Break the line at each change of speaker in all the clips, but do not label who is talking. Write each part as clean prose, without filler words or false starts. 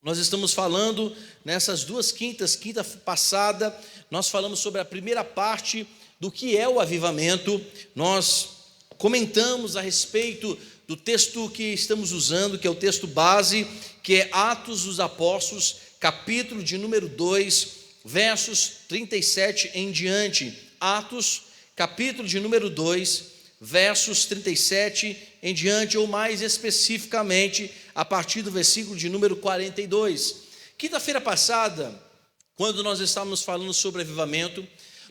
Nós estamos falando nessas duas quintas, quinta passada, nós falamos sobre a primeira parte do que é o avivamento. Nós comentamos a respeito do texto que estamos usando, que é o texto base, que é Atos dos Apóstolos, capítulo de número 2, versos 37 em diante. Atos, capítulo de número 2, versos 37 em diante, ou mais especificamente, a partir do versículo de número 42. Quinta-feira passada, quando nós estávamos falando sobre avivamento,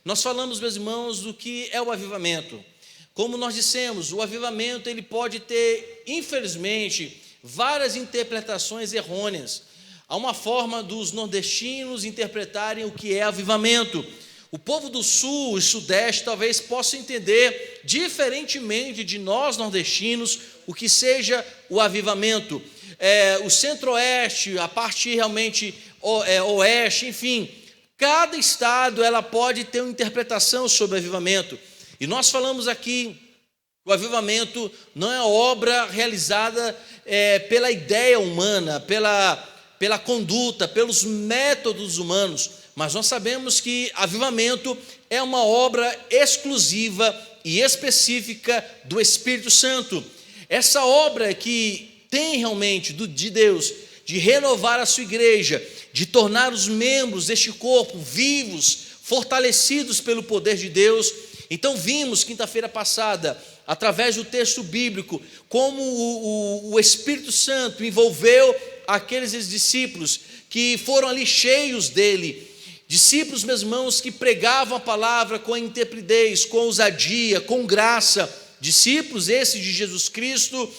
nós falamos, meus irmãos, do que é o avivamento. Como nós dissemos, o avivamento ele pode ter, infelizmente, várias interpretações errôneas. Há uma forma dos nordestinos interpretarem o que é avivamento. O povo do sul e sudeste talvez possa entender diferentemente de nós nordestinos o que seja o avivamento. O centro-oeste, a parte realmente oeste, enfim, cada estado ela pode ter uma interpretação sobre o avivamento. E nós falamos aqui que o avivamento não é obra realizada pela ideia humana, pela conduta, pelos métodos humanos, mas nós sabemos que avivamento é uma obra exclusiva e específica do Espírito Santo. Essa obra que tem realmente de Deus, de renovar a sua igreja, de tornar os membros deste corpo vivos, fortalecidos pelo poder de Deus. Então vimos, quinta-feira passada, através do texto bíblico, como o Espírito Santo envolveu aqueles discípulos que foram ali cheios dele. Discípulos, meus irmãos, que pregavam a palavra com intrepidez, com ousadia, com graça. Discípulos esses de Jesus Cristo,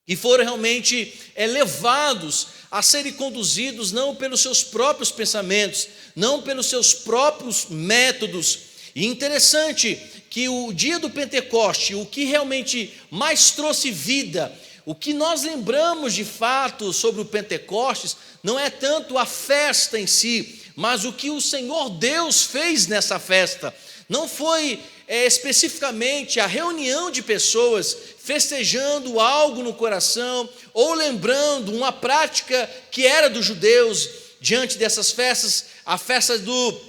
que foram realmente levados a serem conduzidos não pelos seus próprios pensamentos, não pelos seus próprios métodos. E interessante que o dia do Pentecoste, o que realmente mais trouxe vida, o que nós lembramos de fato sobre o Pentecostes, não é tanto a festa em si, mas o que o Senhor Deus fez nessa festa. Não foi especificamente a reunião de pessoas festejando algo no coração, ou lembrando uma prática que era dos judeus diante dessas festas, a festa do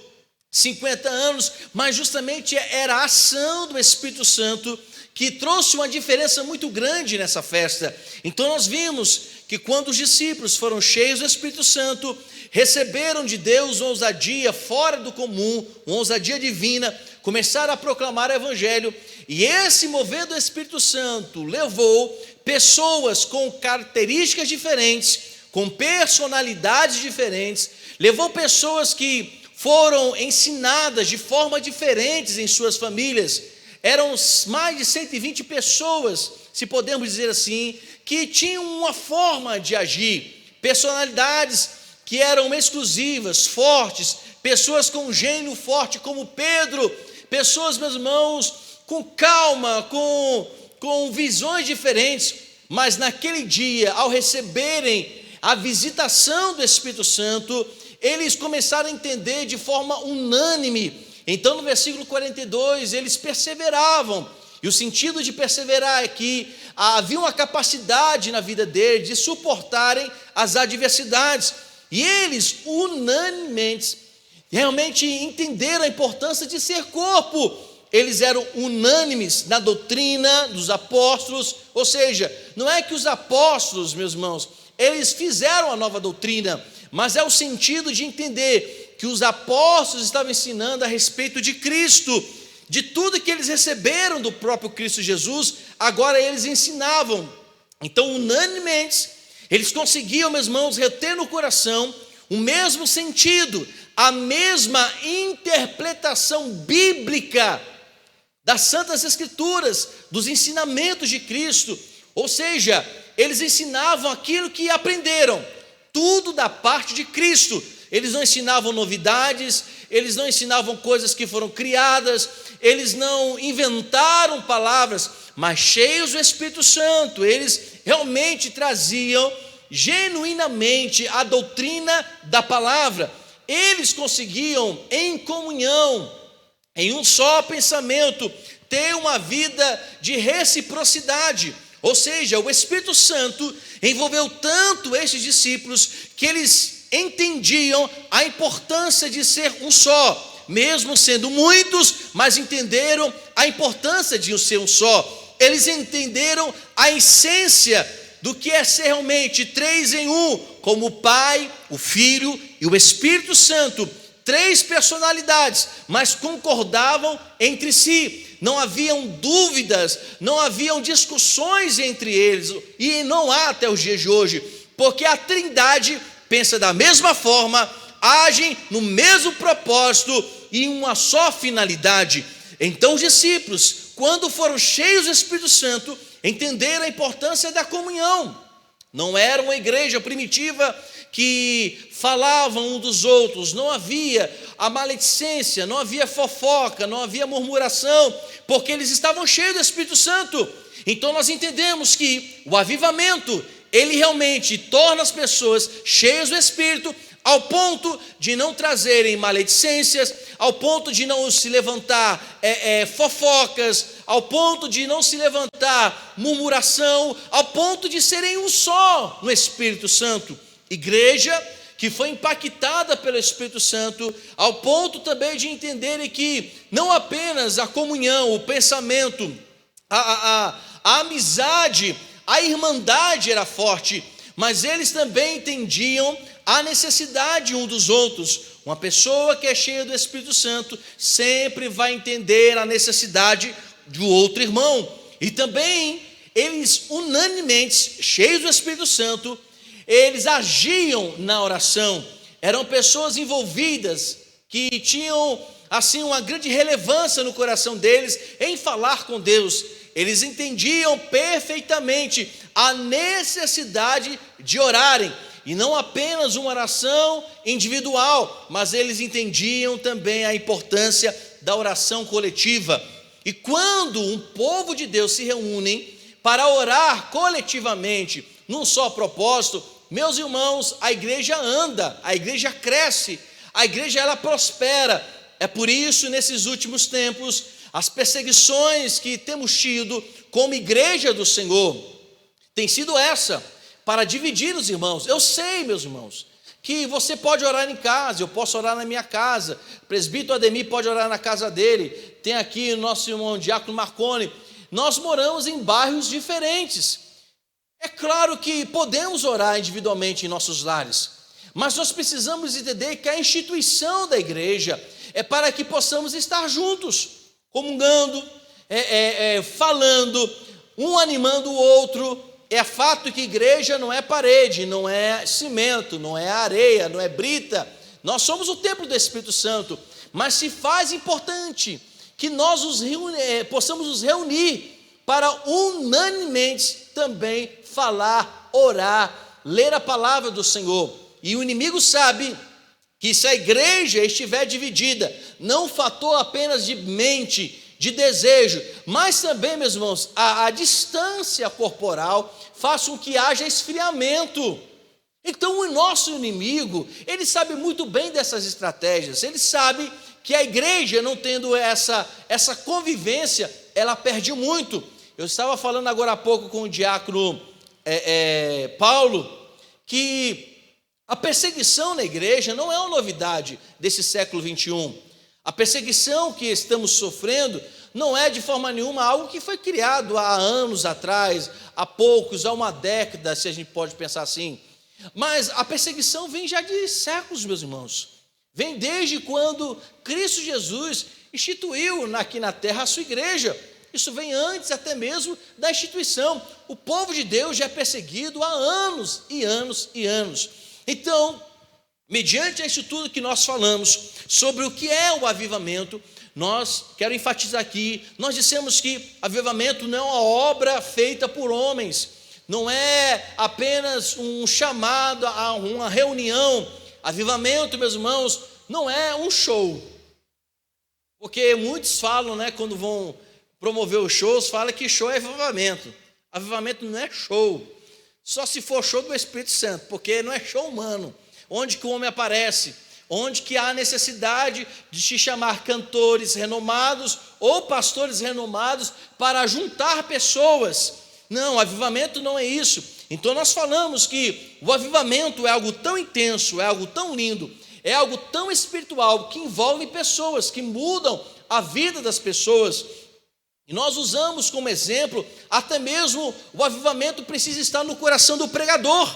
50 anos, mas justamente era a ação do Espírito Santo que trouxe uma diferença muito grande nessa festa. Então nós vimos que quando os discípulos foram cheios do Espírito Santo, receberam de Deus uma ousadia fora do comum, uma ousadia divina, começaram a proclamar o Evangelho, e esse mover do Espírito Santo levou pessoas com características diferentes, com personalidades diferentes, levou pessoas que foram ensinadas de forma diferentes em suas famílias. Eram mais de 120 pessoas, se podemos dizer assim, que tinham uma forma de agir, personalidades que eram exclusivas, fortes, pessoas com um gênio forte como Pedro, pessoas, meus irmãos, com calma, com visões diferentes, mas naquele dia, ao receberem a visitação do Espírito Santo, eles começaram a entender de forma unânime. Então no versículo 42, eles perseveravam, e o sentido de perseverar é que havia uma capacidade na vida deles de suportarem as adversidades, e eles unanimemente realmente entenderam a importância de ser corpo. Eles eram unânimes na doutrina dos apóstolos, ou seja, não é que os apóstolos, meus irmãos, eles fizeram a nova doutrina, mas é o sentido de entender que os apóstolos estavam ensinando a respeito de Cristo, de tudo que eles receberam do próprio Cristo Jesus, agora eles ensinavam. Então, unanimemente, eles conseguiam, meus irmãos, reter no coração o mesmo sentido, a mesma interpretação bíblica das Santas Escrituras, dos ensinamentos de Cristo. Ou seja, eles ensinavam aquilo que aprenderam, tudo da parte de Cristo. Eles não ensinavam novidades, eles não ensinavam coisas que foram criadas, eles não inventaram palavras, mas cheios do Espírito Santo, eles realmente traziam genuinamente a doutrina da palavra. Eles conseguiam, em comunhão, em um só pensamento, ter uma vida de reciprocidade. Ou seja, o Espírito Santo envolveu tanto esses discípulos que eles entendiam a importância de ser um só, mesmo sendo muitos, mas entenderam a importância de ser um só. Eles entenderam a essência do que é ser realmente três em um, como o Pai, o Filho e o Espírito Santo, três personalidades, mas concordavam entre si. Não haviam dúvidas, não haviam discussões entre eles, e não há até os dias de hoje, porque a Trindade pensa da mesma forma, agem no mesmo propósito e em uma só finalidade. Então os discípulos, quando foram cheios do Espírito Santo, entenderam a importância da comunhão. Não era uma igreja primitiva que falavam um dos outros, não havia a maledicência, não havia fofoca, não havia murmuração, porque eles estavam cheios do Espírito Santo. Então nós entendemos que o avivamento, ele realmente torna as pessoas cheias do Espírito, ao ponto de não trazerem maledicências, ao ponto de não se levantar fofocas, ao ponto de não se levantar murmuração, ao ponto de serem um só no Espírito Santo. Igreja que foi impactada pelo Espírito Santo, ao ponto também de entenderem que não apenas a comunhão, o pensamento, a amizade, a irmandade era forte, mas eles também entendiam a necessidade um dos outros. Uma pessoa que é cheia do Espírito Santo sempre vai entender a necessidade do outro irmão. E também eles unanimemente, cheios do Espírito Santo, eles agiam na oração. Eram pessoas envolvidas que tinham assim uma grande relevância no coração deles em falar com Deus. Eles entendiam perfeitamente a necessidade de orarem, e não apenas uma oração individual, mas eles entendiam também a importância da oração coletiva. E quando um povo de Deus se reúne para orar coletivamente num só propósito, meus irmãos, a igreja anda, a igreja cresce, a igreja ela prospera. É por isso, nesses últimos tempos, as perseguições que temos tido como igreja do Senhor tem sido essa, para dividir os irmãos. Eu sei, meus irmãos, que você pode orar em casa, eu posso orar na minha casa, o presbítero Ademir pode orar na casa dele, tem aqui o nosso irmão Diácono Marconi. Nós moramos em bairros diferentes. É claro que podemos orar individualmente em nossos lares, mas nós precisamos entender que a instituição da igreja é para que possamos estar juntos, comungando, falando, um animando o outro. É fato que igreja não é parede, não é cimento, não é areia, não é brita. Nós somos o templo do Espírito Santo, mas se faz importante que nós possamos nos reunir para unanimemente também falar, orar, ler a palavra do Senhor. E o inimigo sabe que se a igreja estiver dividida, não um fator apenas de mente, de desejo, mas também, meus irmãos, a distância corporal faz com que haja esfriamento. Então o nosso inimigo, ele sabe muito bem dessas estratégias, ele sabe que a igreja não tendo essa convivência, ela perde muito. Eu estava falando agora há pouco com o diácono Paulo, que a perseguição na igreja não é uma novidade desse século 21. A perseguição que estamos sofrendo não é de forma nenhuma algo que foi criado há anos atrás, há poucos, há uma década, se a gente pode pensar assim. Mas a perseguição vem já de séculos, meus irmãos. Vem desde quando Cristo Jesus instituiu aqui na terra a sua igreja. Isso vem antes até mesmo da instituição. O povo de Deus já é perseguido há anos e anos e anos. Então, mediante isso tudo que nós falamos sobre o que é o avivamento, quero enfatizar aqui, nós dissemos que avivamento não é uma obra feita por homens, não é apenas um chamado a uma reunião. Avivamento, meus irmãos, não é um show, porque muitos falam, quando vão promover os shows, falam que show é avivamento. Avivamento não é show, só se for show do Espírito Santo, porque não é show humano, onde que o homem aparece, onde que há necessidade de se chamar cantores renomados ou pastores renomados para juntar pessoas. Não, avivamento não é isso. Então nós falamos que o avivamento é algo tão intenso, é algo tão lindo, é algo tão espiritual, que envolve pessoas, que mudam a vida das pessoas. E nós usamos como exemplo, até mesmo o avivamento precisa estar no coração do pregador,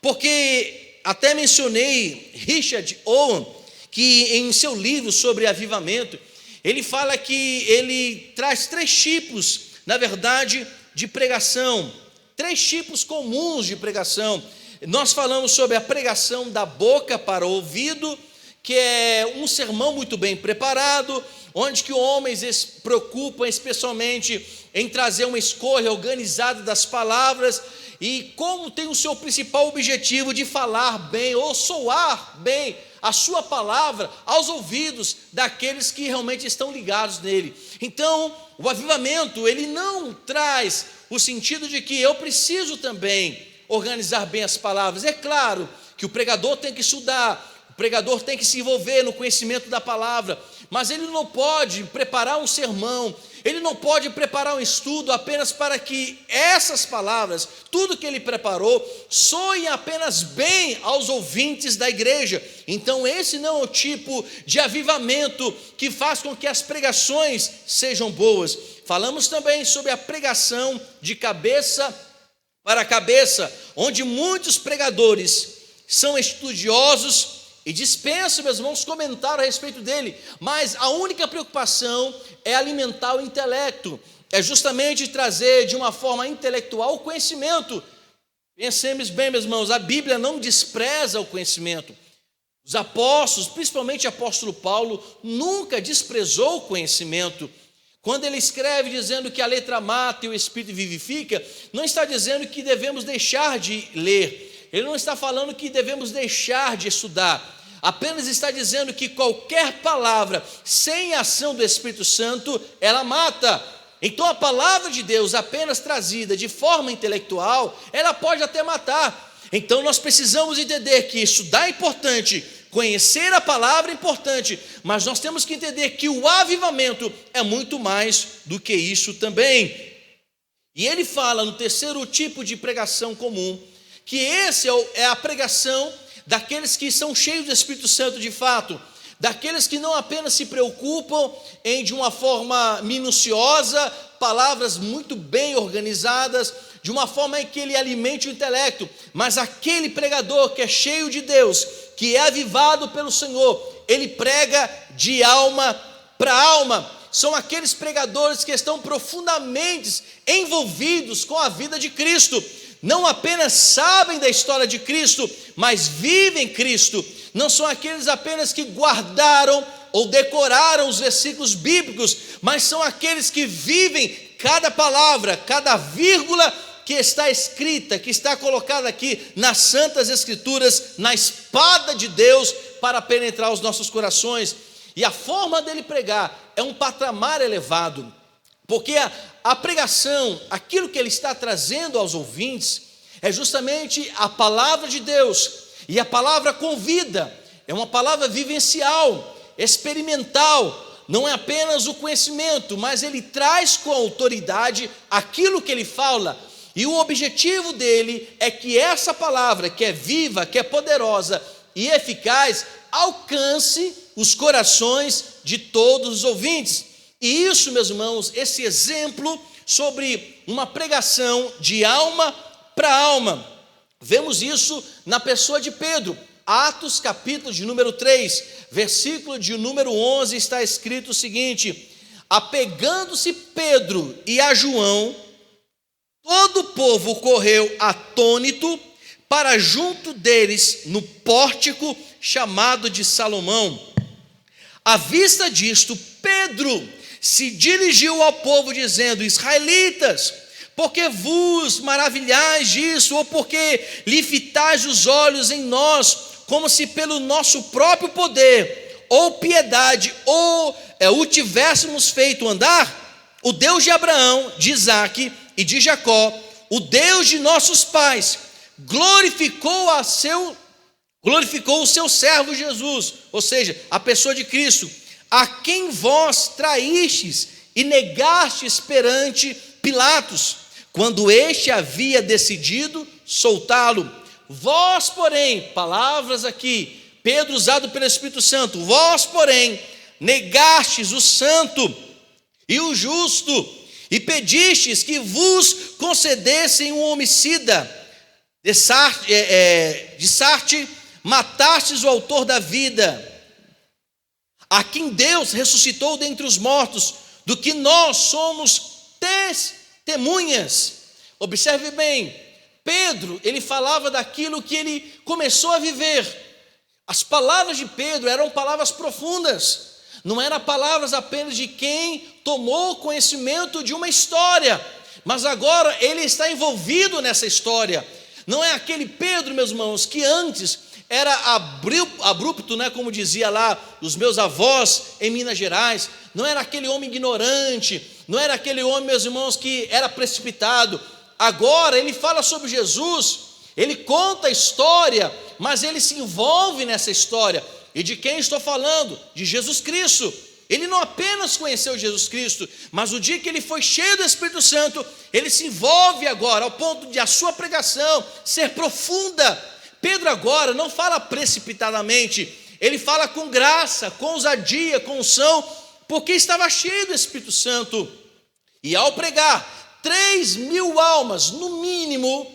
porque até mencionei Richard Owen, que em seu livro sobre avivamento, ele fala que ele traz 3 tipos, na verdade, de pregação, 3 tipos comuns de pregação. Nós falamos sobre a pregação da boca para o ouvido, que é um sermão muito bem preparado, onde que homens se preocupam especialmente em trazer uma escolha organizada das palavras, e como tem o seu principal objetivo de falar bem ou soar bem a sua palavra aos ouvidos daqueles que realmente estão ligados nele. Então, o avivamento, ele não traz o sentido de que eu preciso também organizar bem as palavras. É claro que o pregador tem que estudar, o pregador tem que se envolver no conhecimento da palavra, mas ele não pode preparar um sermão, ele não pode preparar um estudo apenas para que essas palavras, tudo que ele preparou, soem apenas bem aos ouvintes da igreja. Então esse não é o tipo de avivamento que faz com que as pregações sejam boas. Falamos também sobre a pregação de cabeça para cabeça, onde muitos pregadores são estudiosos e dispensam, meus irmãos, comentários a respeito dele, mas a única preocupação é alimentar o intelecto, é justamente trazer de uma forma intelectual o conhecimento. Pensemos bem, meus irmãos, a Bíblia não despreza o conhecimento. Os apóstolos, principalmente o apóstolo Paulo, nunca desprezou o conhecimento. Quando ele escreve dizendo que a letra mata e o espírito vivifica, não está dizendo que devemos deixar de ler, ele não está falando que devemos deixar de estudar, apenas está dizendo que qualquer palavra sem a ação do Espírito Santo, ela mata. Então a palavra de Deus apenas trazida de forma intelectual, ela pode até matar. Então nós precisamos entender que estudar é importante, conhecer a palavra é importante, mas nós temos que entender que o avivamento é muito mais do que isso também. E ele fala no terceiro tipo de pregação comum, que esse é a pregação daqueles que são cheios do Espírito Santo de fato, daqueles que não apenas se preocupam em, de uma forma minuciosa, palavras muito bem organizadas, de uma forma em que ele alimente o intelecto, mas aquele pregador que é cheio de Deus, que é avivado pelo Senhor, ele prega de alma para alma. São aqueles pregadores que estão profundamente envolvidos com a vida de Cristo, não apenas sabem da história de Cristo, mas vivem Cristo. Não são aqueles apenas que guardaram ou decoraram os versículos bíblicos, mas são aqueles que vivem cada palavra, cada vírgula que está escrita, que está colocada aqui nas Santas Escrituras, na espada de Deus, para penetrar os nossos corações. E a forma dele pregar é um patamar elevado, porque a pregação, aquilo que ele está trazendo aos ouvintes, é justamente a palavra de Deus, e a palavra convida, é uma palavra vivencial, experimental, não é apenas o conhecimento, mas ele traz com autoridade aquilo que ele fala, e o objetivo dele é que essa palavra, que é viva, que é poderosa e eficaz, alcance os corações de todos os ouvintes. E isso, meus irmãos, esse exemplo sobre uma pregação de alma para alma, vemos isso na pessoa de Pedro. Atos capítulo de número 3, versículo de número 11, está escrito o seguinte: apegando-se Pedro e a João, todo o povo correu atônito para junto deles no pórtico chamado de Salomão. À vista disto, Pedro se dirigiu ao povo dizendo: israelitas, porque vos maravilhais disso, ou porque lhe fitais os olhos em nós, como se pelo nosso próprio poder, ou piedade, ou o tivéssemos feito andar? O Deus de Abraão, de Isaque e de Jacó, o Deus de nossos pais, glorificou o seu servo Jesus, ou seja, a pessoa de Cristo, a quem vós traístes e negastes perante Pilatos, quando este havia decidido soltá-lo. Vós, porém, palavras aqui, Pedro usado pelo Espírito Santo, vós, porém, negastes o santo e o justo, e pedistes que vos concedessem um homicida, de Sarte, matastes o autor da vida, a quem Deus ressuscitou dentre os mortos, do que nós somos testemunhas. Observe bem, Pedro, ele falava daquilo que ele começou a viver. As palavras de Pedro eram palavras profundas, não eram palavras apenas de quem tomou conhecimento de uma história, mas agora ele está envolvido nessa história. Não é aquele Pedro, meus irmãos, que antes era abrupto, né, como dizia lá os meus avós em Minas Gerais. Não era aquele homem ignorante, não era aquele homem, meus irmãos, que era precipitado. Agora ele fala sobre Jesus, ele conta a história, mas ele se envolve nessa história. E de quem estou falando? De Jesus Cristo. Ele não apenas conheceu Jesus Cristo, mas o dia que ele foi cheio do Espírito Santo, ele se envolve agora, ao ponto de a sua pregação ser profunda. Pedro agora não fala precipitadamente, ele fala com graça, com ousadia, com unção, porque estava cheio do Espírito Santo. E ao pregar, 3.000 almas, no mínimo,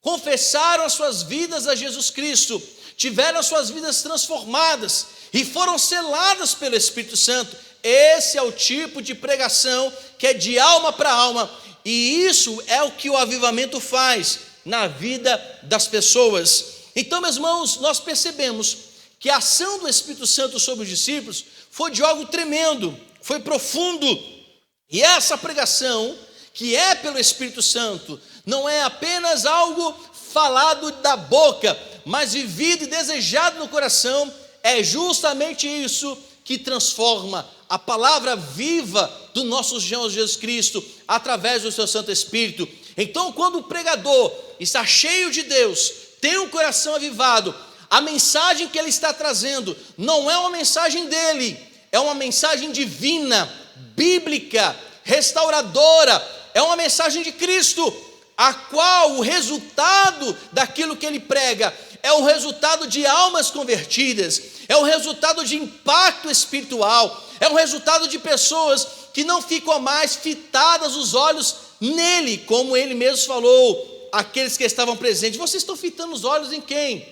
confessaram as suas vidas a Jesus Cristo, tiveram as suas vidas transformadas e foram seladas pelo Espírito Santo. Esse é o tipo de pregação que é de alma para alma, e isso é o que o avivamento faz na vida das pessoas. Então, meus irmãos, nós percebemos que a ação do Espírito Santo sobre os discípulos foi de algo tremendo, foi profundo, e essa pregação, que é pelo Espírito Santo, não é apenas algo falado da boca, mas vivido e desejado no coração. É justamente isso que transforma a palavra viva do nosso Senhor Jesus Cristo, através do seu Santo Espírito. Então, quando o pregador está cheio de Deus, tem um coração avivado, a mensagem que ele está trazendo não é uma mensagem dele, é uma mensagem divina, bíblica, restauradora, é uma mensagem de Cristo, a qual o resultado daquilo que ele prega é o resultado de almas convertidas, é o resultado de impacto espiritual, é o resultado de pessoas que não ficam mais fitadas os olhos nele, como ele mesmo falou, aqueles que estavam presentes. Vocês estão fitando os olhos em quem?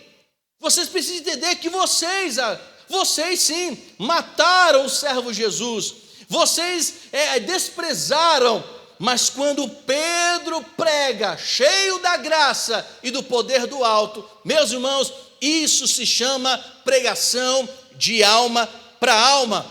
Vocês precisam entender que vocês sim, mataram o servo Jesus, vocês desprezaram. Mas quando Pedro prega, cheio da graça e do poder do alto, meus irmãos, isso se chama pregação de alma para alma.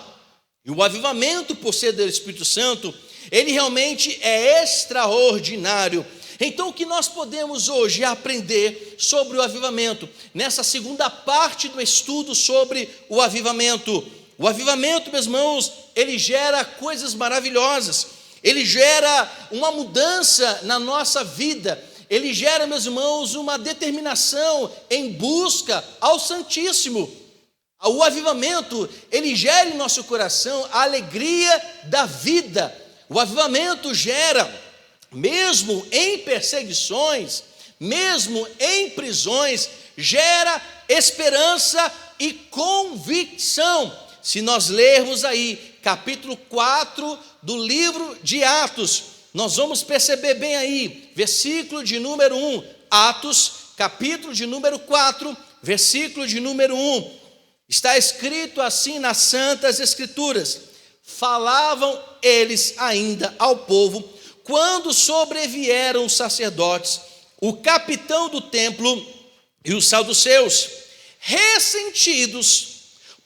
E o avivamento, por ser do Espírito Santo, ele realmente é extraordinário. Então, o que nós podemos hoje aprender sobre o avivamento, nessa segunda parte do estudo sobre o avivamento? O avivamento, meus irmãos, ele gera coisas maravilhosas. Ele gera uma mudança na nossa vida, ele gera, meus irmãos, uma determinação em busca ao Santíssimo. O avivamento, ele gera em nosso coração a alegria da vida. O avivamento gera, mesmo em perseguições, mesmo em prisões, gera esperança e convicção. Se nós lermos aí, capítulo 4 do livro de Atos, nós vamos perceber bem aí, versículo de número 1, Atos, capítulo de número 4, versículo de número 1, está escrito assim nas Santas Escrituras: falavam eles ainda ao povo, quando sobrevieram os sacerdotes, o capitão do templo e os saduceus, ressentidos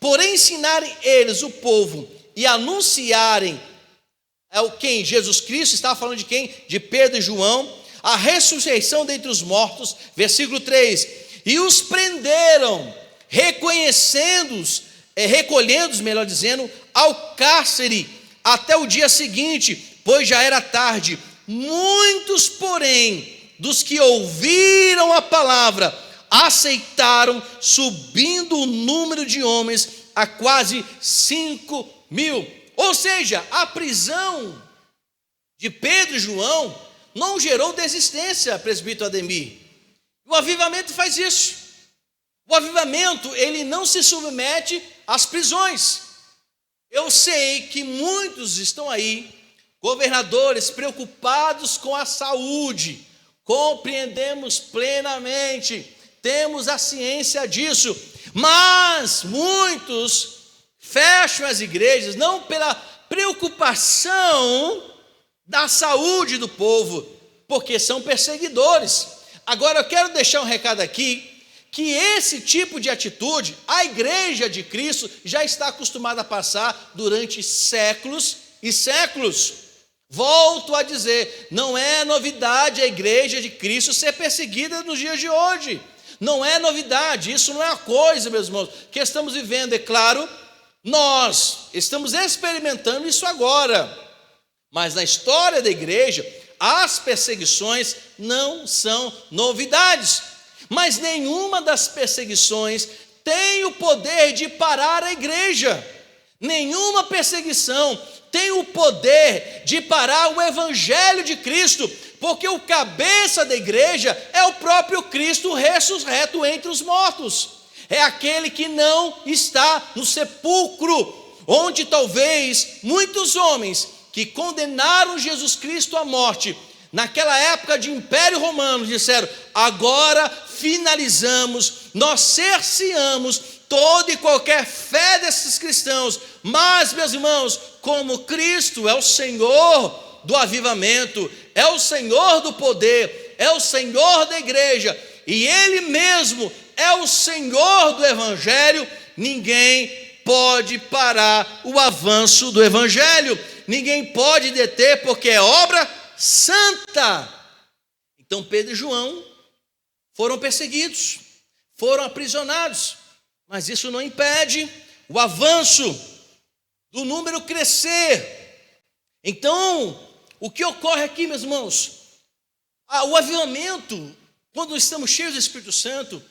por ensinarem eles o povo e anunciarem quem? Jesus Cristo. Estava falando de quem? De Pedro e João, a ressurreição dentre os mortos, versículo 3, e os prenderam, recolhendo-os, melhor dizendo, ao cárcere, até o dia seguinte, pois já era tarde. Muitos, porém, dos que ouviram a palavra, aceitaram, subindo o número de homens a quase 5.000. Ou seja, a prisão de Pedro e João não gerou desistência, presbítero Ademir. O avivamento faz isso. O avivamento, ele não se submete às prisões. Eu sei que muitos estão aí, governadores preocupados com a saúde, compreendemos plenamente, temos a ciência disso, mas muitos fecham as igrejas não pela preocupação da saúde do povo, porque são perseguidores. Agora eu quero deixar um recado aqui, que esse tipo de atitude, a igreja de Cristo já está acostumada a passar durante séculos e séculos. Volto a dizer, não é novidade a igreja de Cristo ser perseguida nos dias de hoje. Não é novidade, isso não é uma coisa, meus irmãos, que estamos vivendo, é claro, nós estamos experimentando isso agora. Mas na história da igreja, as perseguições não são novidades. Mas nenhuma das perseguições tem o poder de parar a igreja. Nenhuma perseguição tem o poder de parar o evangelho de Cristo, porque o cabeça da igreja é o próprio Cristo ressurreto entre os mortos. É aquele que não está no sepulcro, onde talvez muitos homens que condenaram Jesus Cristo à morte, naquela época de Império Romano, disseram: agora finalizamos, nós cerceamos toda e qualquer fé desses cristãos. Mas, meus irmãos, como Cristo é o Senhor do avivamento, é o Senhor do poder, é o Senhor da igreja, e Ele mesmo é o Senhor do evangelho, ninguém pode parar o avanço do evangelho, ninguém pode deter, porque é obra santa. Então Pedro e João foram perseguidos, foram aprisionados, mas isso não impede o avanço do número crescer. Então, o que ocorre aqui, meus irmãos? O avivamento, quando estamos cheios do Espírito Santo,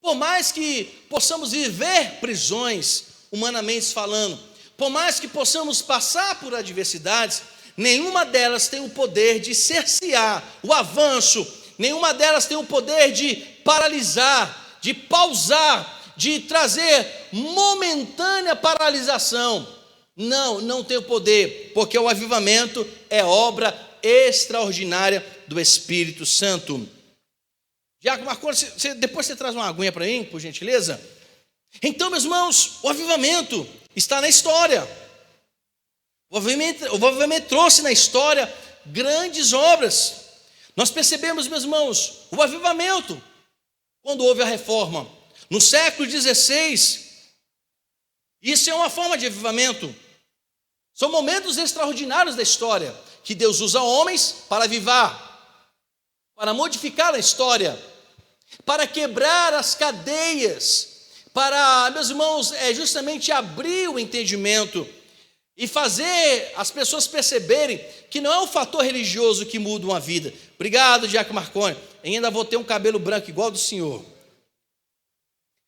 por mais que possamos viver prisões, humanamente falando, por mais que possamos passar por adversidades, nenhuma delas tem o poder de cercear o avanço, nenhuma delas tem o poder de paralisar, de pausar, de trazer momentânea paralisação. Não tem o poder, porque o avivamento é obra extraordinária do Espírito Santo. Diácono Marconi, depois você traz uma aguinha para mim, por gentileza? Então, meus irmãos, o avivamento está na história. O avivamento trouxe na história grandes obras. Nós percebemos, meus irmãos, o avivamento quando houve a reforma. No século XVI, isso é uma forma de avivamento. São momentos extraordinários da história, que Deus usa homens para avivar, para modificar a história, para quebrar as cadeias, para, meus irmãos, justamente abrir o entendimento e fazer as pessoas perceberem que não é o fator religioso que muda uma vida. Obrigado, Diácono Marconi. Ainda vou ter um cabelo branco igual ao do senhor.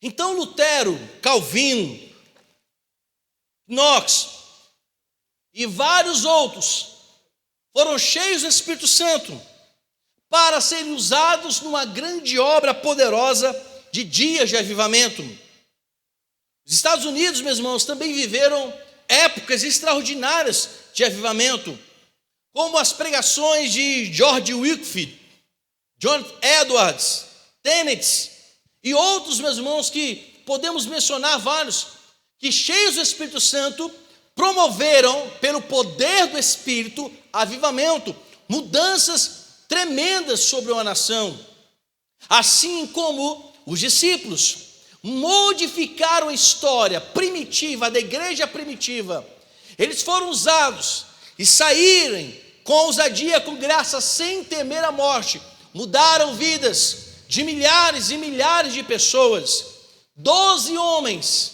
Então Lutero, Calvino, Knox e vários outros foram cheios do Espírito Santo para serem usados numa grande obra poderosa de dias de avivamento. Os Estados Unidos, meus irmãos, também viveram épocas extraordinárias de avivamento, como as pregações de George Whitefield, John Edwards, Tennent e outros, meus irmãos, que podemos mencionar vários, que cheios do Espírito Santo promoveram, pelo poder do Espírito, avivamento, mudanças tremendas sobre uma nação. Assim como os discípulos modificaram a história primitiva, da igreja primitiva, eles foram usados e saírem com ousadia, com graça, sem temer a morte, mudaram vidas de milhares e milhares de pessoas. 12 homens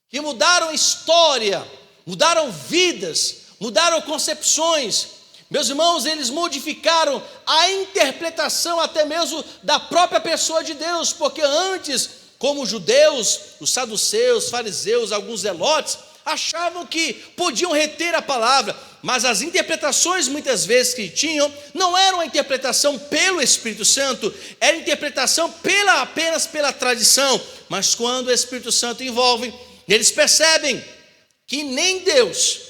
que mudaram a história, mudaram vidas, mudaram concepções. Meus irmãos, eles modificaram a interpretação até mesmo da própria pessoa de Deus, porque antes, como os judeus, os saduceus, fariseus, alguns zelotes, achavam que podiam reter a palavra, mas as interpretações muitas vezes que tinham não eram a interpretação pelo Espírito Santo, era interpretação apenas pela tradição. Mas quando o Espírito Santo envolve, eles percebem que nem Deus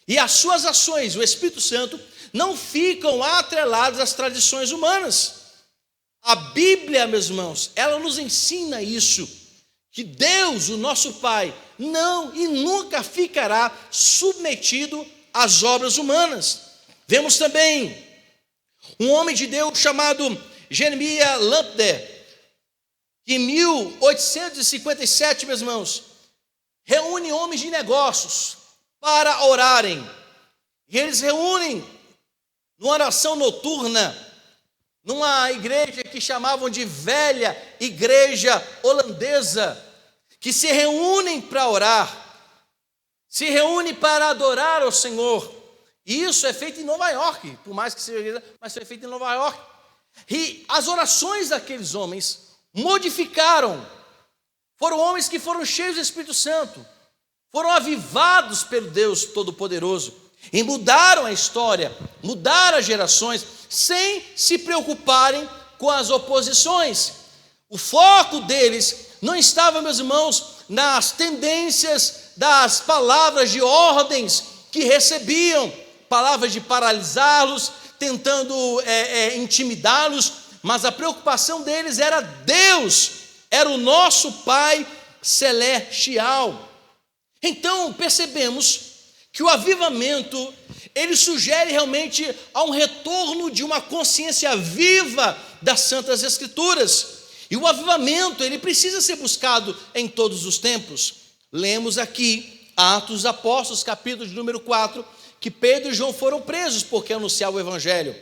e as suas ações, o Espírito Santo, não ficam atrelados às tradições humanas. A Bíblia, meus irmãos, ela nos ensina isso, que Deus, o nosso Pai, não e nunca ficará submetido às obras humanas. Vemos também um homem de Deus chamado Jeremias Lampner, que em 1857, meus irmãos, reúne homens de negócios para orarem. E eles reúnem numa oração noturna, numa igreja que chamavam de velha igreja holandesa, que se reúnem para orar, se reúnem para adorar ao Senhor. E isso é feito em Nova York, por mais que seja, mas foi feito em Nova York. E as orações daqueles homens modificaram. Foram homens que foram cheios do Espírito Santo, foram avivados pelo Deus Todo-Poderoso, e mudaram a história, mudaram as gerações, sem se preocuparem com as oposições. O foco deles não estava, meus irmãos, nas tendências das palavras de ordens que recebiam, palavras de paralisá-los, tentando intimidá-los, mas a preocupação deles era Deus, era o nosso Pai celestial. Então percebemos que o avivamento, ele sugere realmente a um retorno de uma consciência viva das Santas Escrituras. E o avivamento, ele precisa ser buscado em todos os tempos. Lemos aqui, Atos dos Apóstolos, capítulo de número 4, que Pedro e João foram presos porque anunciavam o Evangelho.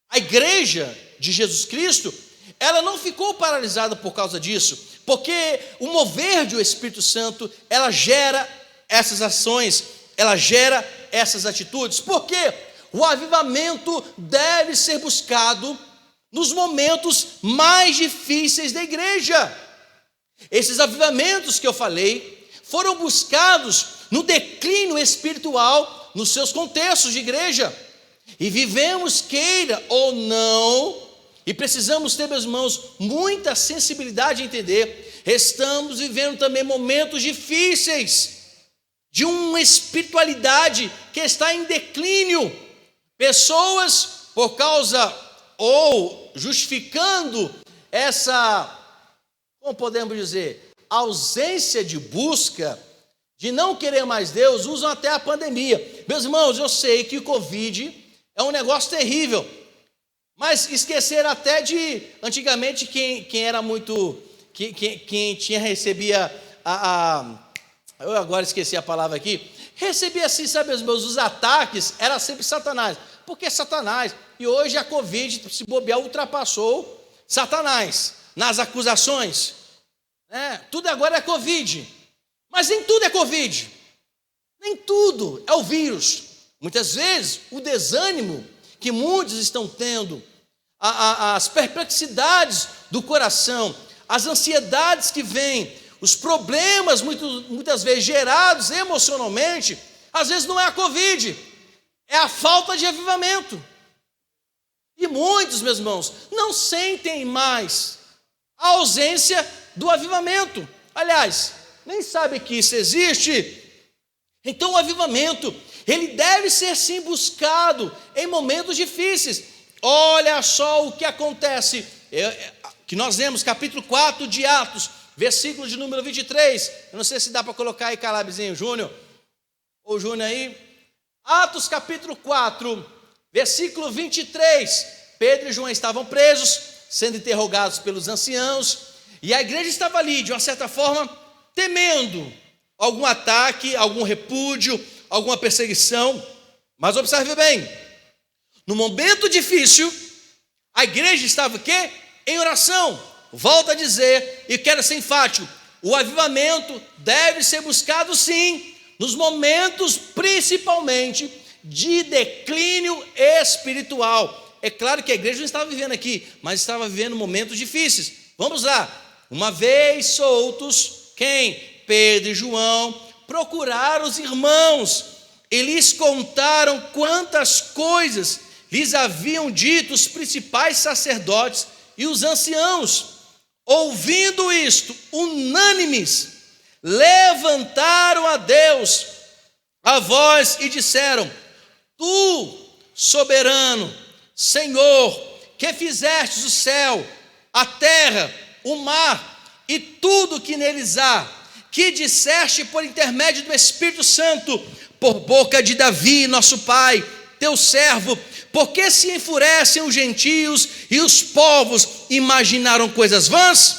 A igreja de Jesus Cristo, ela não ficou paralisada por causa disso, porque o mover do Espírito Santo, ela gera essas ações, ela gera essas atitudes. Por quê? O avivamento deve ser buscado nos momentos mais difíceis da igreja. Esses avivamentos que eu falei foram buscados no declínio espiritual, nos seus contextos de igreja. E vivemos, queira ou não, e precisamos ter, meus irmãos, muita sensibilidade em entender, estamos vivendo também momentos difíceis, de uma espiritualidade que está em declínio. Pessoas, por causa ou justificando essa, como podemos dizer, ausência de busca, de não querer mais Deus, usam até a pandemia. Meus irmãos, eu sei que o Covid é um negócio terrível, mas esqueceram até de, antigamente, quem era muito, quem recebia eu agora esqueci a palavra aqui, recebia assim, sabe, os ataques, era sempre Satanás, porque Satanás, e hoje a Covid, se bobear, ultrapassou Satanás, nas acusações, tudo agora é Covid, mas nem tudo é Covid, nem tudo é o vírus. Muitas vezes o desânimo que muitos estão tendo, as perplexidades do coração, as ansiedades que vêm, os problemas muitas vezes gerados emocionalmente, às vezes não é a Covid, é a falta de avivamento. E muitos, meus irmãos, não sentem mais a ausência do avivamento. Aliás, nem sabem que isso existe. Então o avivamento, ele deve ser sim buscado em momentos difíceis. Olha só o que acontece, que nós lemos capítulo 4 de Atos, versículo de número 23, eu não sei se dá para colocar aí, Calabzinho, Júnior, ou Júnior aí, Atos capítulo 4, versículo 23, Pedro e João estavam presos, sendo interrogados pelos anciãos, e a igreja estava ali, de uma certa forma, temendo algum ataque, algum repúdio, alguma perseguição, mas observe bem, no momento difícil, a igreja estava o quê? Em oração. Volto a dizer, e quero ser enfático, o avivamento deve ser buscado sim, nos momentos principalmente de declínio espiritual. É claro que a igreja não estava vivendo aqui, mas estava vivendo momentos difíceis. Vamos lá, uma vez soltos, quem? Pedro e João procuraram os irmãos e lhes contaram quantas coisas lhes haviam dito os principais sacerdotes e os anciãos. Ouvindo isto, unânimes, levantaram a Deus a voz e disseram: Tu, soberano, Senhor, que fizestes o céu, a terra, o mar e tudo que neles há, que disseste por intermédio do Espírito Santo, por boca de Davi, nosso pai, teu servo, porque se enfurecem os gentios e os povos imaginaram coisas vãs?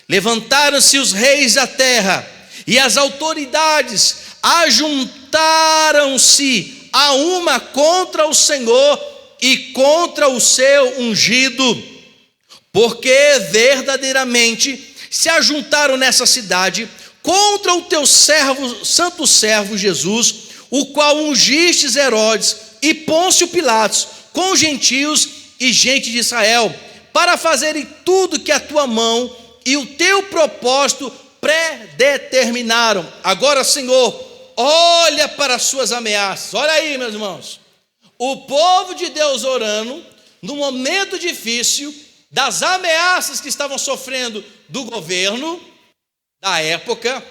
Levantaram-se os reis da terra e as autoridades ajuntaram-se a uma contra o Senhor e contra o seu ungido, porque verdadeiramente se ajuntaram nessa cidade contra o teu servo, santo servo Jesus, o qual ungistes Herodes e Pôncio Pilatos, com gentios e gente de Israel, para fazerem tudo que a tua mão e o teu propósito predeterminaram. Agora, Senhor, olha para as suas ameaças. Olha aí, meus irmãos, o povo de Deus orando, no momento difícil, das ameaças que estavam sofrendo do governo da época,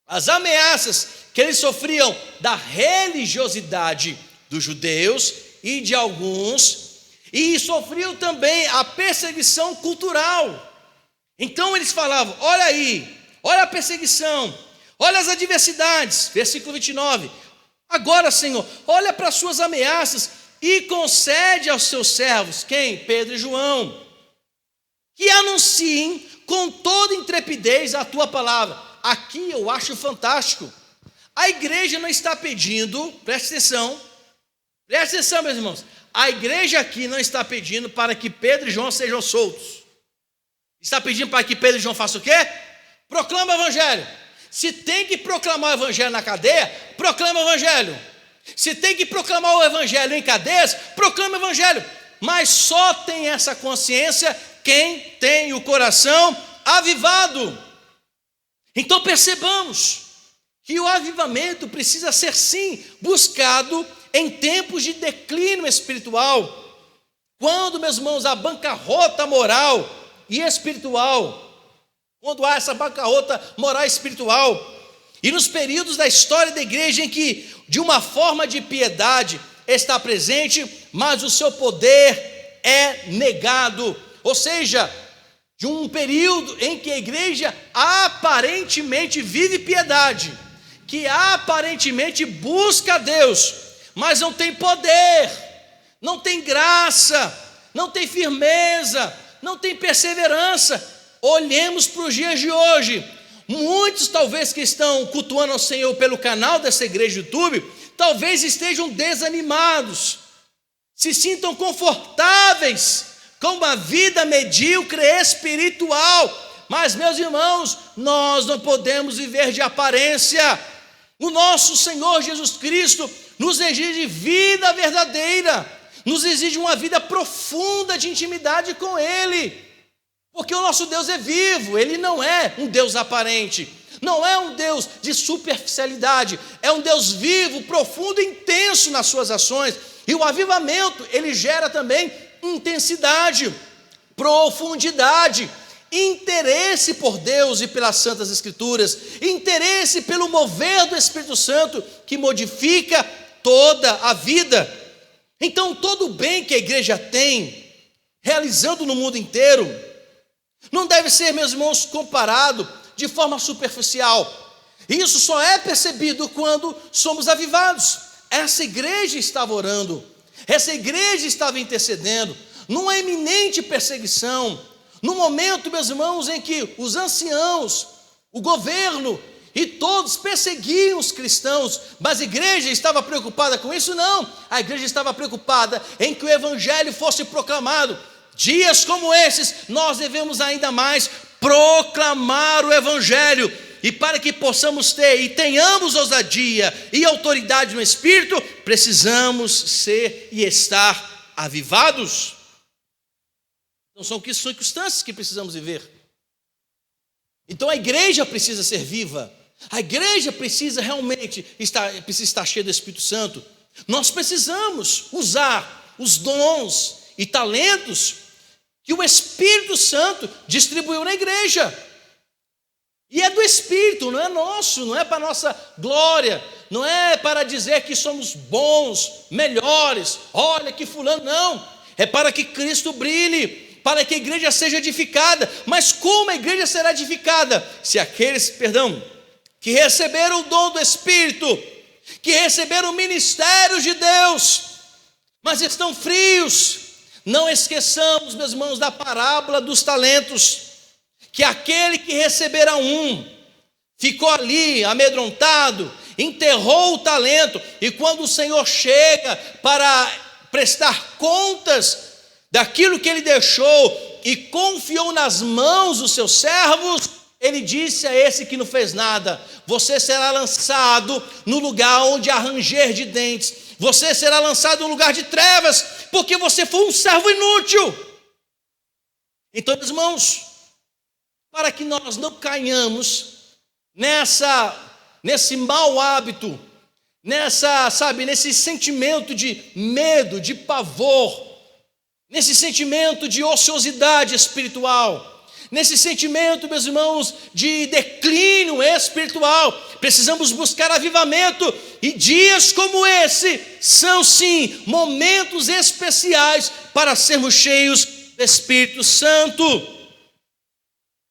as ameaças que eles sofriam da religiosidade dos judeus e de alguns, e sofriam também a perseguição cultural. Então eles falavam: olha aí, olha a perseguição, olha as adversidades, versículo 29, agora, Senhor, olha para as suas ameaças e concede aos seus servos, quem? Pedro e João, que anunciem com toda intrepidez a tua palavra. Aqui eu acho fantástico. A igreja não está pedindo, presta atenção, meus irmãos, a igreja aqui não está pedindo para que Pedro e João sejam soltos. Está pedindo para que Pedro e João façam o quê? Proclama o evangelho. Se tem que proclamar o evangelho na cadeia, proclama o evangelho. Se tem que proclamar o evangelho em cadeias, proclama o evangelho. Mas só tem essa consciência quem tem o coração avivado. Então percebamos que o avivamento precisa ser sim buscado em tempos de declínio espiritual, quando, meus irmãos, a bancarrota moral e espiritual, quando há essa bancarrota moral e espiritual, e nos períodos da história da igreja em que de uma forma de piedade está presente, mas o seu poder é negado, ou seja, de um período em que a igreja aparentemente vive piedade, que aparentemente busca a Deus, mas não tem poder, não tem graça, não tem firmeza, não tem perseverança. Olhemos para os dias de hoje. Muitos talvez que estão cultuando ao Senhor pelo canal dessa igreja do YouTube, talvez estejam desanimados, se sintam confortáveis com uma vida medíocre espiritual. Mas, meus irmãos, nós não podemos viver de aparência. O nosso Senhor Jesus Cristo nos exige vida verdadeira, nos exige uma vida profunda de intimidade com Ele, porque o nosso Deus é vivo, Ele não é um Deus aparente, não é um Deus de superficialidade, é um Deus vivo, profundo e intenso nas suas ações. E o avivamento, ele gera também intensidade, profundidade, interesse por Deus e pelas Santas Escrituras, interesse pelo mover do Espírito Santo que modifica toda a vida. Então, todo o bem que a igreja tem, realizando no mundo inteiro, não deve ser, meus irmãos, comparado de forma superficial. Isso só é percebido quando somos avivados. Essa igreja estava orando, essa igreja estava intercedendo, numa iminente perseguição, no momento, meus irmãos, em que os anciãos, o governo e todos perseguiam os cristãos, mas a igreja estava preocupada com isso? Não, a igreja estava preocupada em que o evangelho fosse proclamado. Dias como esses, nós devemos ainda mais proclamar o evangelho, e para que possamos ter e tenhamos ousadia e autoridade no Espírito, precisamos ser e estar avivados. Então são circunstâncias que precisamos viver. Então a igreja precisa ser viva, A igreja precisa realmente estar cheia do Espírito Santo. Nós precisamos usar os dons e talentos que o Espírito Santo distribuiu na igreja. E é do Espírito, não é nosso, não é para nossa glória, não é para dizer que somos bons, melhores, olha que fulano, não. É para que Cristo brilhe, para que a igreja seja edificada. Mas como a igreja será edificada? Se aqueles, que receberam o dom do Espírito, que receberam o ministério de Deus, mas estão frios. Não esqueçamos, meus irmãos, da parábola dos talentos, que aquele que recebera um, ficou ali amedrontado, enterrou o talento, e quando o Senhor chega para prestar contas daquilo que ele deixou e confiou nas mãos dos seus servos, ele disse a esse que não fez nada: você será lançado no lugar onde há ranger de dentes, você será lançado no lugar de trevas, porque você foi um servo inútil. Então, meus irmãos, para que nós não caiamos nesse mau hábito, nesse sentimento de medo, de pavor, nesse sentimento de ociosidade espiritual, nesse sentimento, meus irmãos, de declínio espiritual, precisamos buscar avivamento, e dias como esse são sim momentos especiais para sermos cheios do Espírito Santo.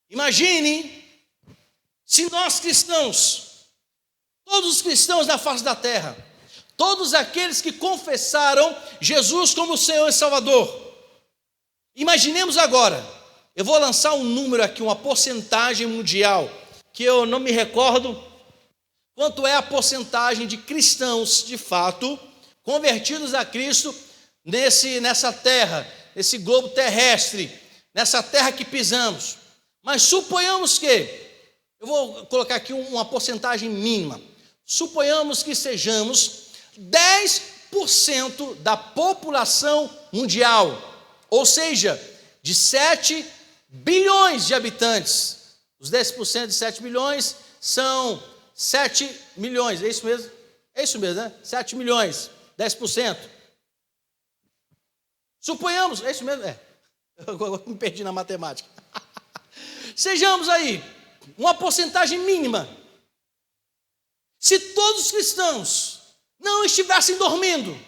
Imagine se nós cristãos, todos os cristãos da face da terra, todos aqueles que confessaram Jesus como Senhor e Salvador, imaginemos agora, eu vou lançar um número aqui, uma porcentagem mundial, que eu não me recordo quanto é a porcentagem de cristãos, de fato, convertidos a Cristo nessa terra, nesse globo terrestre, nessa terra que pisamos. Mas suponhamos que, eu vou colocar aqui uma porcentagem mínima, suponhamos que sejamos 10% da população mundial, ou seja, de 7 bilhões de habitantes. Os 10% de 7 bilhões são 7 milhões, é isso mesmo? É isso mesmo, né? 7 milhões, 10%. Suponhamos, é isso mesmo? É. Eu me perdi na matemática. Sejamos aí uma porcentagem mínima. Se todos os cristãos não estivessem dormindo,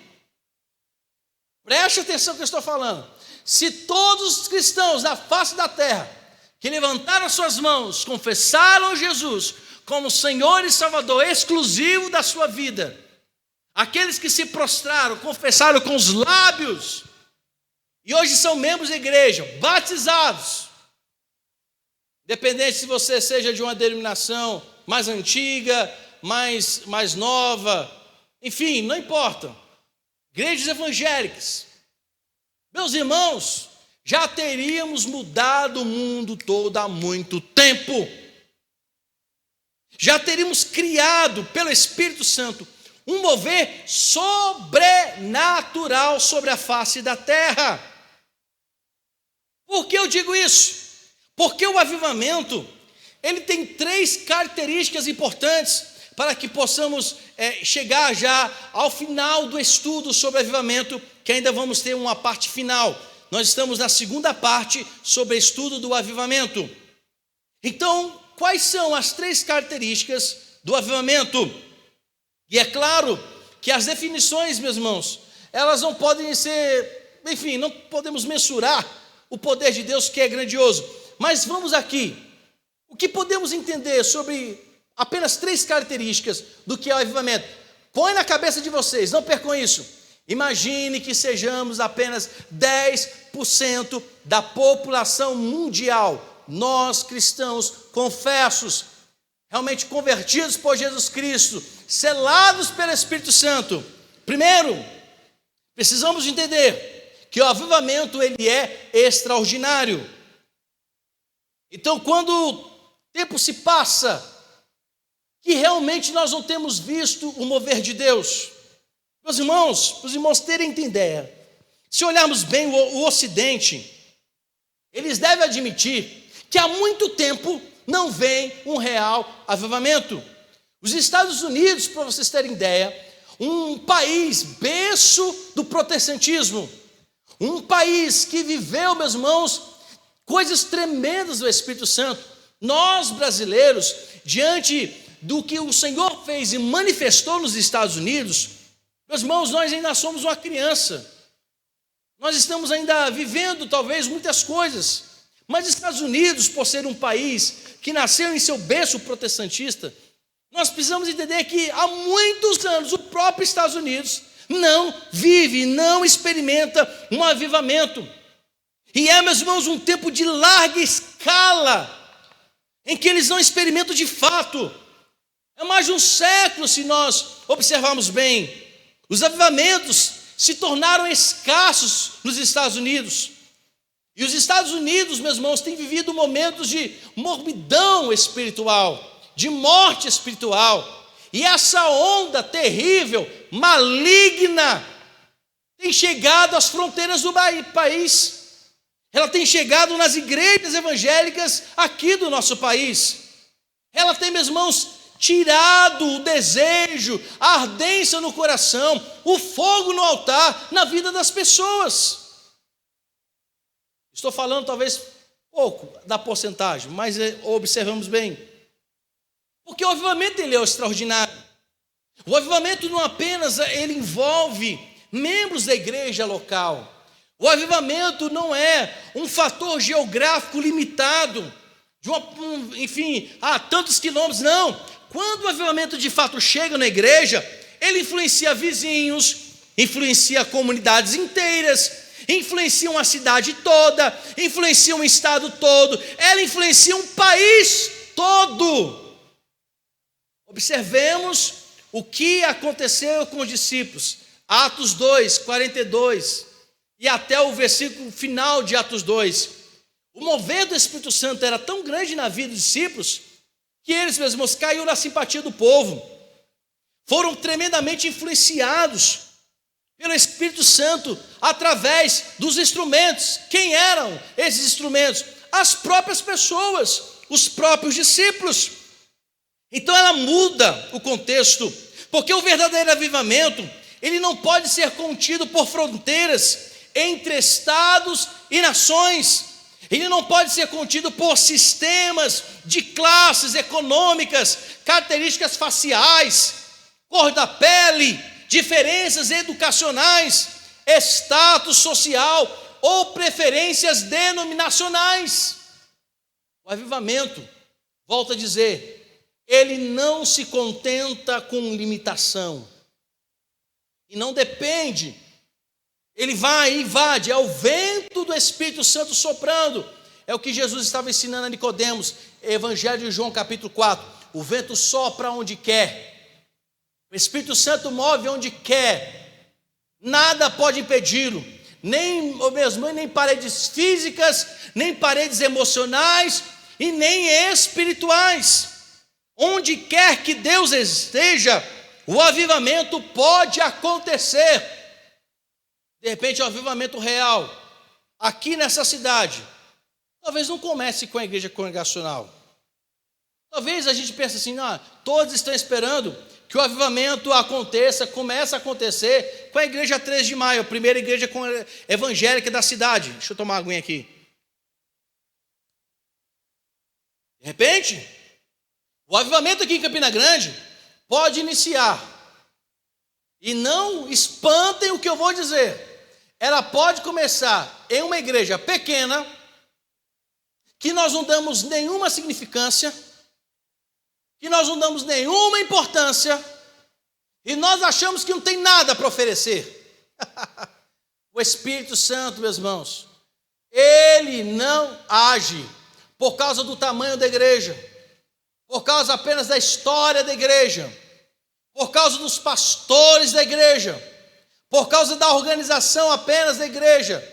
preste atenção no que eu estou falando. Se todos os cristãos da face da terra que levantaram as suas mãos, confessaram Jesus como Senhor e Salvador exclusivo da sua vida, aqueles que se prostraram, confessaram com os lábios, e hoje são membros da igreja, batizados, independente se você seja de uma denominação mais antiga, mais nova, enfim, não importa, igrejas evangélicas, meus irmãos, já teríamos mudado o mundo todo há muito tempo. Já teríamos criado pelo Espírito Santo um mover sobrenatural sobre a face da terra. Por que eu digo isso? Porque o avivamento, ele tem 3 características importantes para que possamos chegar já ao final do estudo sobre avivamento, que ainda vamos ter uma parte final. Nós estamos na segunda parte sobre o estudo do avivamento. Então, quais são as 3 características do avivamento? E é claro que as definições, meus irmãos, elas não podem ser, enfim, não podemos mensurar o poder de Deus, que é grandioso. Mas vamos aqui, o que podemos entender sobre apenas 3 características do que é o avivamento? Põe na cabeça de vocês, não percam isso. Imagine que sejamos apenas 10% da população mundial, nós cristãos confessos, realmente convertidos por Jesus Cristo, selados pelo Espírito Santo. Primeiro, precisamos entender que o avivamento, ele é extraordinário. Então, quando o tempo se passa, que realmente nós não temos visto o mover de Deus. Meus irmãos, para os irmãos terem ideia, se olharmos bem o Ocidente, eles devem admitir que há muito tempo não vem um real avivamento. Os Estados Unidos, para vocês terem ideia, um país berço do protestantismo, um país que viveu, meus irmãos, coisas tremendas do Espírito Santo. Nós, brasileiros, diante do que o Senhor fez e manifestou nos Estados Unidos, meus irmãos, nós ainda somos uma criança. Nós estamos ainda vivendo, talvez, muitas coisas. Mas os Estados Unidos, por ser um país que nasceu em seu berço protestantista, nós precisamos entender que há muitos anos o próprio Estados Unidos não vive, não experimenta um avivamento. E meus irmãos, um tempo de larga escala, em que eles não experimentam de fato. É mais de um século, se nós observarmos bem. Os avivamentos se tornaram escassos nos Estados Unidos. E os Estados Unidos, meus irmãos, têm vivido momentos de morbidão espiritual, de morte espiritual. E essa onda terrível, maligna, tem chegado às fronteiras do país. Ela tem chegado nas igrejas evangélicas aqui do nosso país. Ela tem, meus irmãos, tirado o desejo, a ardência no coração, o fogo no altar, na vida das pessoas. Estou falando talvez pouco da porcentagem, mas observamos bem. Porque o avivamento ele é extraordinário. O avivamento não apenas ele envolve membros da igreja local. O avivamento não é um fator geográfico limitado, enfim, a tantos quilômetros, não. Quando o avivamento de fato chega na igreja, ele influencia vizinhos, influencia comunidades inteiras, influencia uma cidade toda, influencia um estado todo, ela influencia um país todo. Observemos o que aconteceu com os discípulos. Atos 2, 42 e até o versículo final de Atos 2. O mover do Espírito Santo era tão grande na vida dos discípulos que eles mesmos caíram na simpatia do povo. Foram tremendamente influenciados pelo Espírito Santo através dos instrumentos. Quem eram esses instrumentos? As próprias pessoas, os próprios discípulos. Então ela muda o contexto, porque o verdadeiro avivamento, ele não pode ser contido por fronteiras entre estados e nações. Ele não pode ser contido por sistemas de classes econômicas, características faciais, cor da pele, diferenças educacionais, status social ou preferências denominacionais. O avivamento, volto a dizer, ele não se contenta com limitação e não depende. Ele vai e invade, é o vento do Espírito Santo soprando. É o que Jesus estava ensinando a Nicodemos, Evangelho de João capítulo 4. O vento sopra onde quer, o Espírito Santo move onde quer, nada pode impedi-lo, nem paredes físicas, nem paredes emocionais e nem espirituais. Onde quer que Deus esteja, o avivamento pode acontecer. De repente, o avivamento real, aqui nessa cidade, talvez não comece com a igreja congregacional. Talvez a gente pense assim, todos estão esperando que o avivamento comece a acontecer com a igreja 3 de maio, a primeira igreja evangélica da cidade. Deixa eu tomar uma aguinha aqui. De repente, o avivamento aqui em Campina Grande pode iniciar. E não espantem o que eu vou dizer. Ela pode começar em uma igreja pequena, que nós não damos nenhuma significância, que nós não damos nenhuma importância, e nós achamos que não tem nada para oferecer. O Espírito Santo, meus irmãos, ele não age por causa do tamanho da igreja, por causa apenas da história da igreja, por causa dos pastores da igreja, por causa da organização apenas da igreja,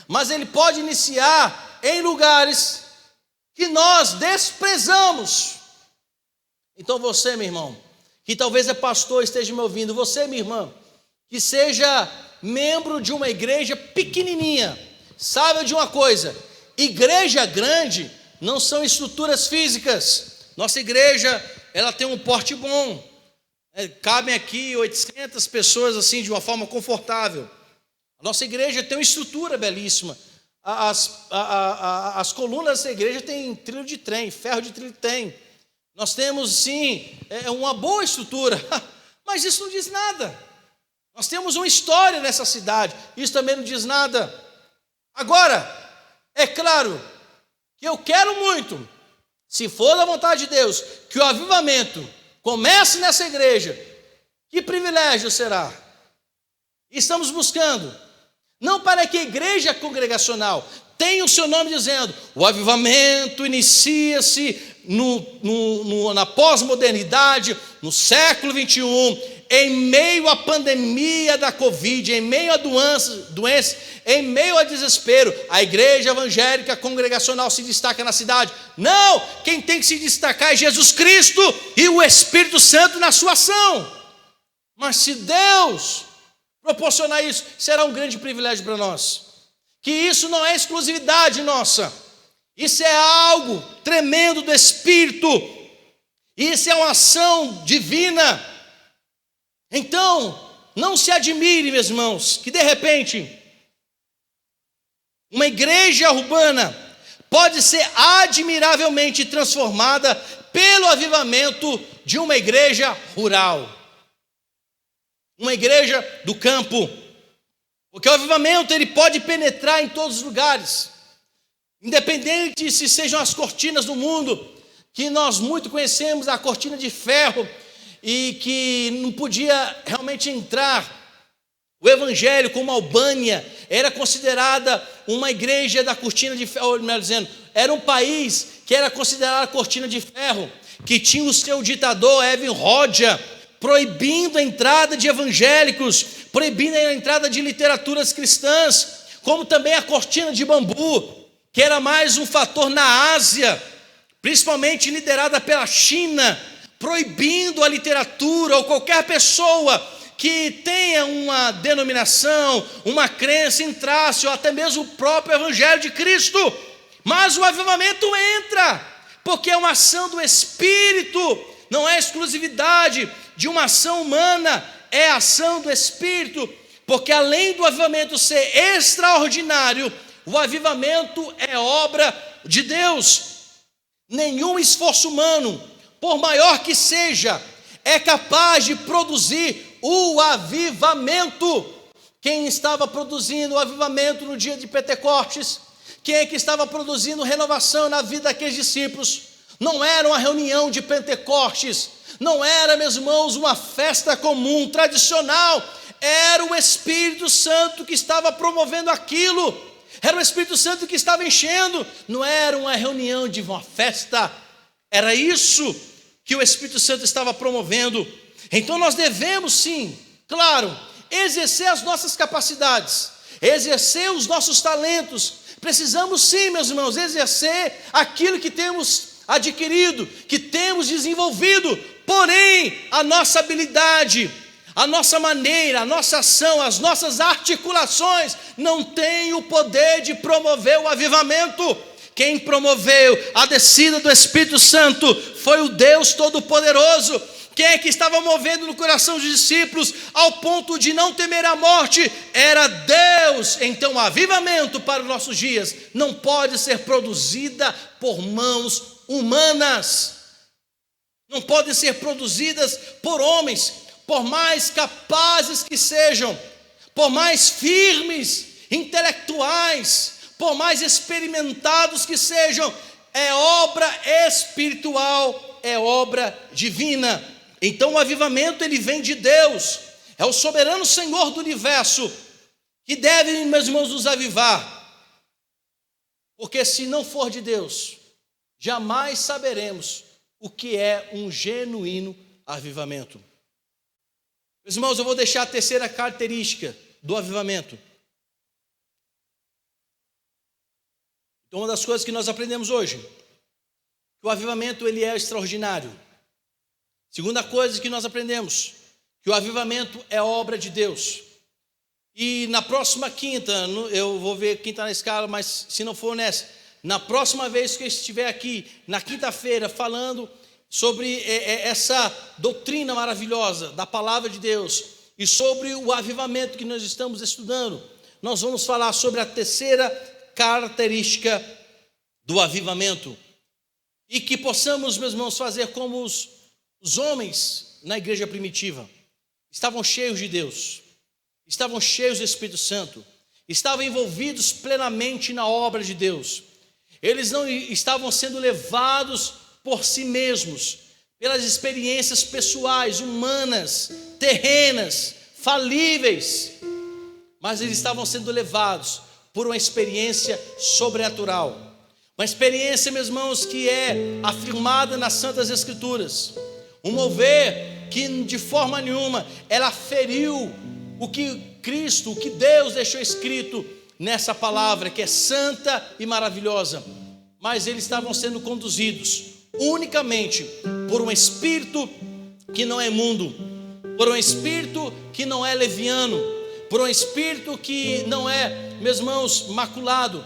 mas ele pode iniciar em lugares que nós desprezamos. Então você, meu irmão, que talvez é pastor, esteja me ouvindo, você, minha irmã, que seja membro de uma igreja pequenininha, saiba de uma coisa: igreja grande não são estruturas físicas. Nossa igreja ela tem um porte bom. Cabem aqui 800 pessoas assim de uma forma confortável. A nossa igreja tem uma estrutura belíssima. As colunas dessa igreja têm trilho de trem, ferro de trilho tem. Nós temos, sim, uma boa estrutura, mas isso não diz nada. Nós temos uma história nessa cidade, isso também não diz nada. Agora, é claro que eu quero muito, se for da vontade de Deus, que o avivamento comece nessa igreja. Que privilégio será? Estamos buscando, não para que a igreja congregacional tenha o seu nome dizendo, o avivamento inicia-se na pós-modernidade, no século 21, em meio à pandemia da Covid, em meio a doença, em meio a desespero, a igreja evangélica congregacional se destaca na cidade. Não, quem tem que se destacar é Jesus Cristo e o Espírito Santo na sua ação. Mas se Deus proporcionar isso, será um grande privilégio para nós. Que isso não é exclusividade nossa, isso é algo tremendo do Espírito, isso é uma ação divina. Então, não se admire, meus irmãos, que de repente uma igreja urbana pode ser admiravelmente transformada pelo avivamento de uma igreja rural, uma igreja do campo, porque o avivamento ele pode penetrar em todos os lugares, independente se sejam as cortinas do mundo, que nós muito conhecemos, a cortina de ferro, e que não podia realmente entrar. O evangelho, como Albânia, era considerada uma igreja da cortina de ferro, melhor dizendo, era um país que era considerado cortina de ferro, que tinha o seu ditador, Evin Rodia, proibindo a entrada de evangélicos, proibindo a entrada de literaturas cristãs, como também a cortina de bambu, que era mais um fator na Ásia, principalmente liderada pela China, proibindo a literatura ou qualquer pessoa que tenha uma denominação, uma crença, entrasse, ou até mesmo o próprio Evangelho de Cristo. Mas o avivamento entra, porque é uma ação do Espírito, não é exclusividade de uma ação humana, é ação do Espírito, porque além do avivamento ser extraordinário, o avivamento é obra de Deus. Nenhum esforço humano, por maior que seja, é capaz de produzir o avivamento. Quem estava produzindo o avivamento no dia de Pentecostes? Quem é que estava produzindo renovação na vida daqueles discípulos? Não era uma reunião de Pentecostes, não era, meus irmãos, uma festa comum, tradicional, era o Espírito Santo que estava promovendo aquilo, era o Espírito Santo que estava enchendo, não era uma reunião de uma festa, era isso que o Espírito Santo estava promovendo. Então nós devemos sim, claro, exercer as nossas capacidades, exercer os nossos talentos, precisamos sim, meus irmãos, exercer aquilo que temos adquirido, que temos desenvolvido, porém a nossa habilidade, a nossa maneira, a nossa ação, as nossas articulações não têm o poder de promover o avivamento. Quem promoveu a descida do Espírito Santo foi o Deus Todo-Poderoso. Quem é que estava movendo no coração dos discípulos ao ponto de não temer a morte? Era Deus. Então o avivamento para os nossos dias não pode ser produzida por mãos humanas, não podem ser produzidas por homens, por mais capazes que sejam, por mais firmes, intelectuais, por mais experimentados que sejam, é obra espiritual, é obra divina. Então o avivamento ele vem de Deus, é o soberano Senhor do universo que deve, meus irmãos, nos avivar, porque se não for de Deus, jamais saberemos o que é um genuíno avivamento. Meus irmãos, eu vou deixar a terceira característica do avivamento. Então, uma das coisas que nós aprendemos hoje, que o avivamento ele é extraordinário. Segunda coisa que nós aprendemos, que o avivamento é obra de Deus. E na próxima quinta, eu vou ver quem está na escala, mas se não for nessa, na próxima vez que eu estiver aqui, na quinta-feira, falando sobre essa doutrina maravilhosa da palavra de Deus e sobre o avivamento que nós estamos estudando, nós vamos falar sobre a terceira característica do avivamento. E que possamos, meus irmãos, fazer como os homens na igreja primitiva. Estavam cheios de Deus, estavam cheios do Espírito Santo, estavam envolvidos plenamente na obra de Deus. Eles não estavam sendo levados por si mesmos, pelas experiências pessoais, humanas, terrenas, falíveis, mas eles estavam sendo levados por uma experiência sobrenatural. Uma experiência, meus irmãos, que é afirmada nas Santas Escrituras. Um mover que de forma nenhuma ela feriu o que Cristo, o que Deus deixou escrito nessa palavra, que é santa e maravilhosa. Mas eles estavam sendo conduzidos unicamente por um espírito que não é imundo, por um espírito que não é leviano, por um espírito que não é, meus irmãos, maculado,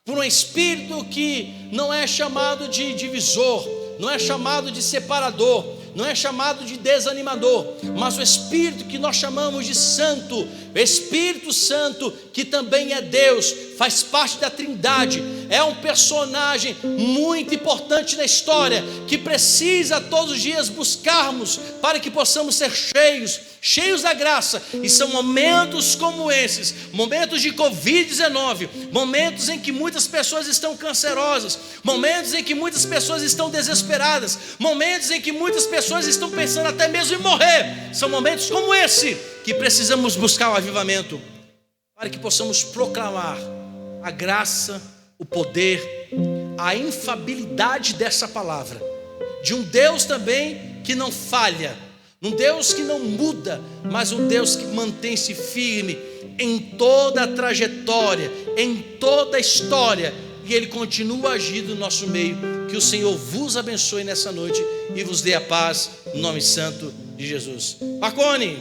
por um espírito que não é chamado de divisor, não é chamado de separador, não é chamado de desanimador, mas o Espírito que nós chamamos de Santo, Espírito Santo, que também é Deus, faz parte da Trindade, é um personagem muito importante na história, que precisa todos os dias buscarmos, para que possamos ser cheios da graça. E são momentos como esses, momentos de Covid-19, momentos em que muitas pessoas estão cancerosas, momentos em que muitas pessoas estão desesperadas, momentos em que muitas pessoas estão pensando até mesmo em morrer. São momentos como esse que precisamos buscar o avivamento, para que possamos proclamar a graça, o poder, a infalibilidade dessa palavra, de um Deus também que não falha, um Deus que não muda, mas um Deus que mantém-se firme em toda a trajetória, em toda a história, e Ele continua agindo no nosso meio. Que o Senhor vos abençoe nessa noite e vos dê a paz, no nome santo de Jesus. Marconi.